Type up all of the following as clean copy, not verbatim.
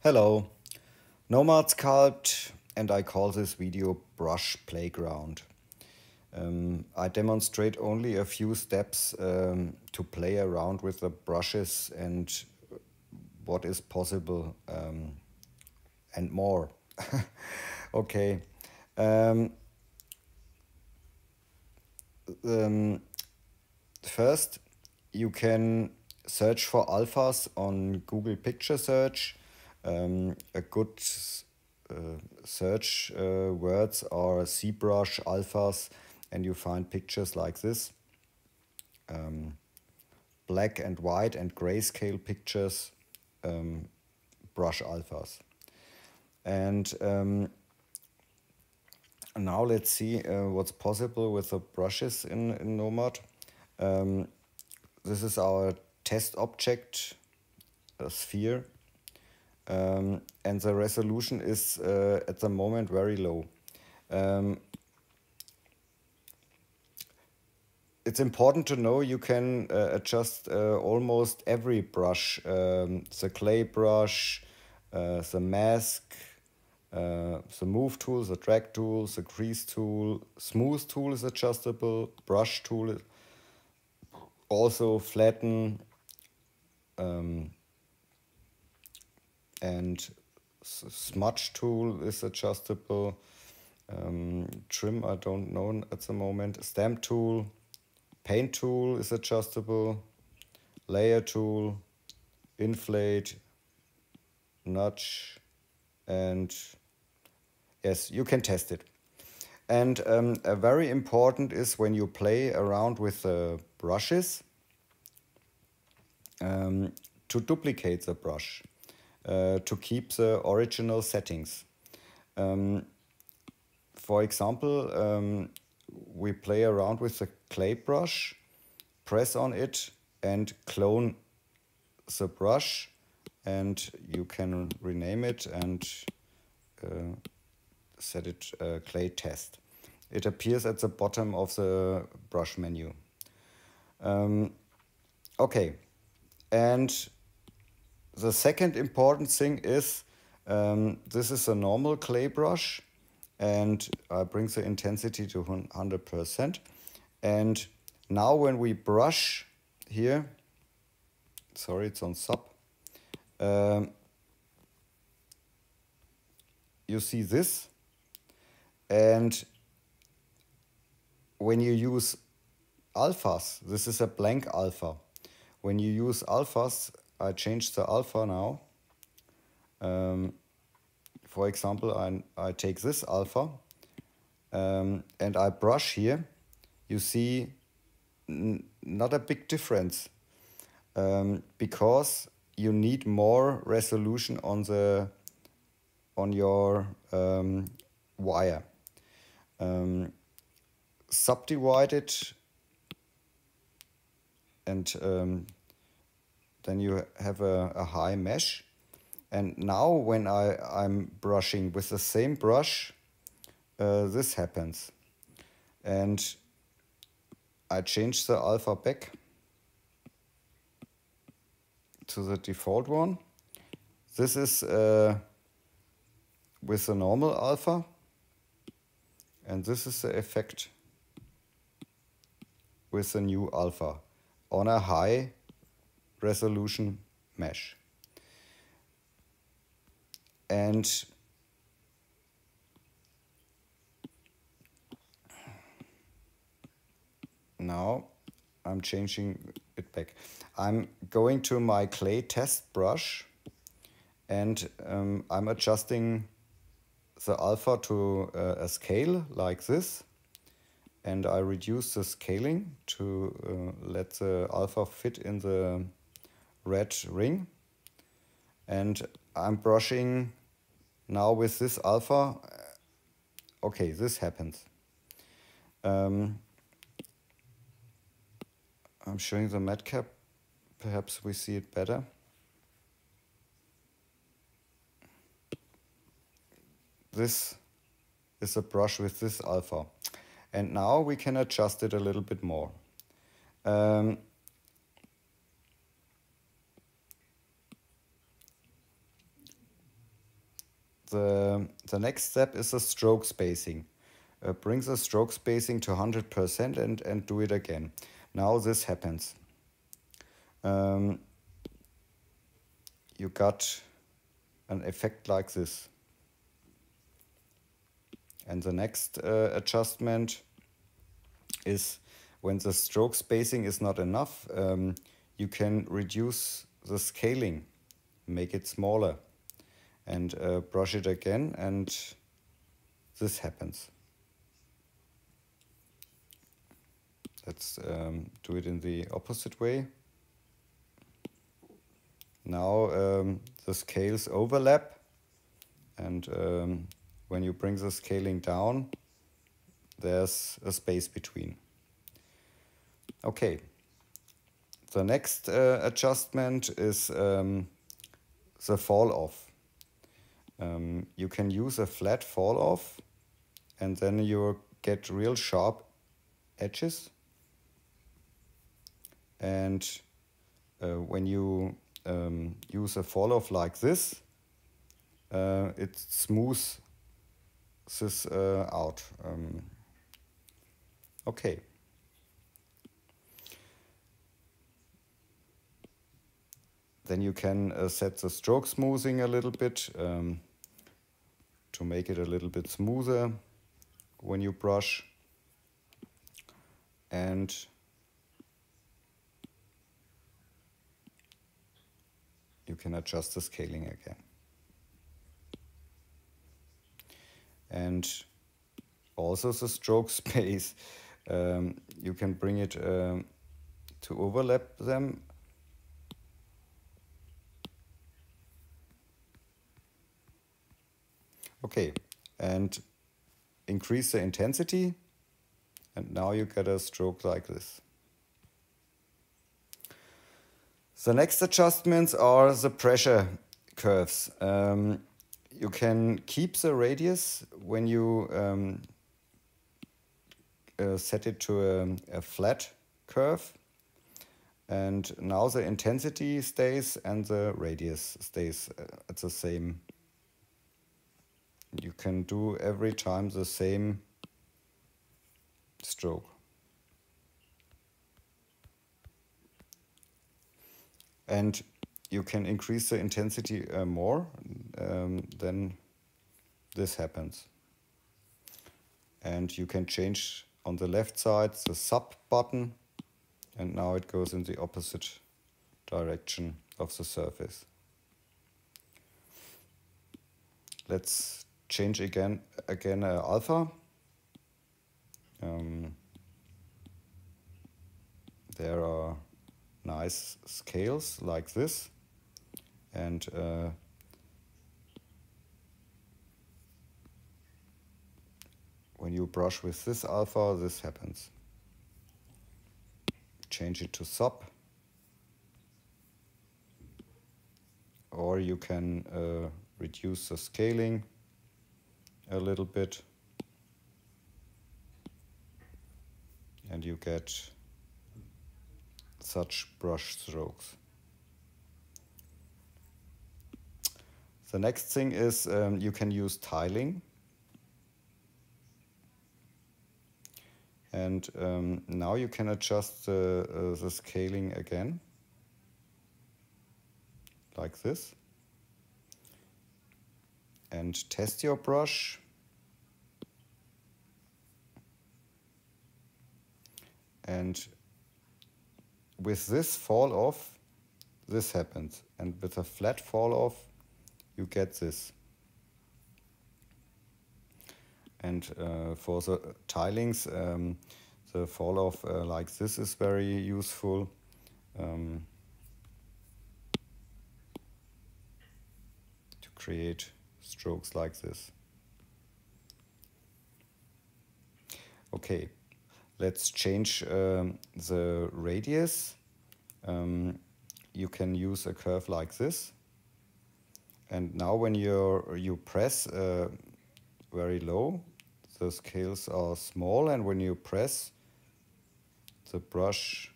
Hello, Nomad Sculpt, and I call this video Brush Playground. I demonstrate only a few steps to play around with the brushes and what is possible and more. Okay. Um, First, you can search for alphas on Google Picture Search. A good search words are ZBrush alphas, and you find pictures like this. Black and white and grayscale pictures, brush alphas. And now let's see what's possible with the brushes in Nomad. This is our test object, a sphere, and the resolution is at the moment very low. It's important to know you can adjust almost every brush, the clay brush, the mask, the move tool, the drag tool, the crease tool, smooth tool is adjustable, brush tool is also flatten, and smudge tool is adjustable. Trim I don't know at the moment. Stamp tool, paint tool is adjustable. Layer tool, inflate, nudge, and yes, you can test it. And a very important is when you play around with the brushes, to duplicate the brush, to keep the original settings. For example, we play around with the clay brush, press on it and clone the brush, and you can rename it and set it clay test. It appears at the bottom of the brush menu. Okay, and the second important thing is this is a normal clay brush, and I bring the intensity to 100%. And now when we brush here, sorry, it's on sub, you see this, and when you use alphas, this is a blank alpha. When you use alphas, I change the alpha now. For example, I take this alpha and I brush here. You see not a big difference because you need more resolution on your wire. Subdivide it, and then you have a high mesh. And now when I'm brushing with the same brush, this happens. And I change the alpha back to the default one. This is with the normal alpha, and this is the effect with the new alpha on a high resolution mesh. And now I'm changing it back. I'm going to my clay test brush, and I'm adjusting the alpha to a scale like this, and I reduce the scaling to let the alpha fit in the red ring. And I'm brushing now with this alpha. Okay, this happens. I'm showing the matcap. Perhaps we see it better. This is a brush with this alpha. And now we can adjust it a little bit more. the next step is the stroke spacing. Bring the stroke spacing to 100% and do it again. Now this happens. You got an effect like this. And the next adjustment is when the stroke spacing is not enough, you can reduce the scaling, make it smaller, and brush it again, and this happens. Let's do it in the opposite way. Now the scales overlap, and when you bring the scaling down, there's a space between. Okay, the next adjustment is the fall off. You can use a flat fall off, and then you get real sharp edges. And when you use a fall off like this, it smooths this out. Okay. Then you can set the stroke smoothing a little bit to make it a little bit smoother when you brush. And you can adjust the scaling again. And also the stroke space, you can bring it to overlap them. Okay, and increase the intensity, and now you get a stroke like this. The next adjustments are the pressure curves. You can keep the radius when you set it to a flat curve, and now the intensity stays and the radius stays at the same. You can do every time the same stroke. And you can increase the intensity more, then this happens. And you can change on the left side the sub button, and now it goes in the opposite direction of the surface. Let's change again alpha. There are nice scales like this, and when you brush with this alpha, this happens. Change it to sub, or you can reduce the scaling a little bit, and you get such brush strokes. The next thing is you can use tiling, and now you can adjust the scaling again like this, and test your brush. And with this fall off, this happens, and with a flat fall off, you get this. And for the tilings, the fall off like this is very useful. To create strokes like this. Okay, let's change the radius. You can use a curve like this, and now when you press very low, the scales are small, and when you press, the brush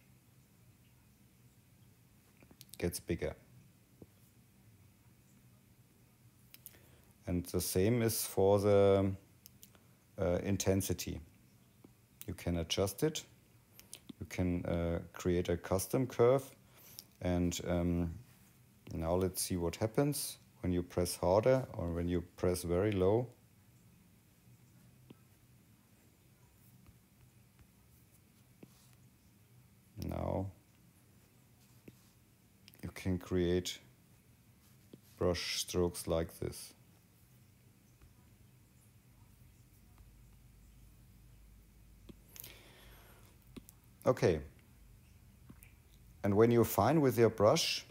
gets bigger. And the same is for the intensity. You can adjust it. You can create a custom curve. And now let's see what happens when you press harder or when you press very low. Now you can create brush strokes like this. Okay. And when you're fine with your brush,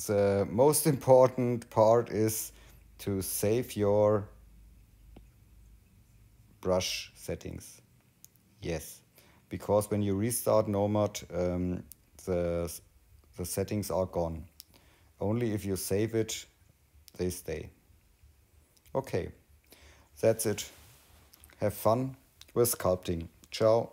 the most important part is to save your brush settings. Yes, because when you restart Nomad, the settings are gone. Only if you save it, they stay. Okay, that's it. Have fun with sculpting. Ciao.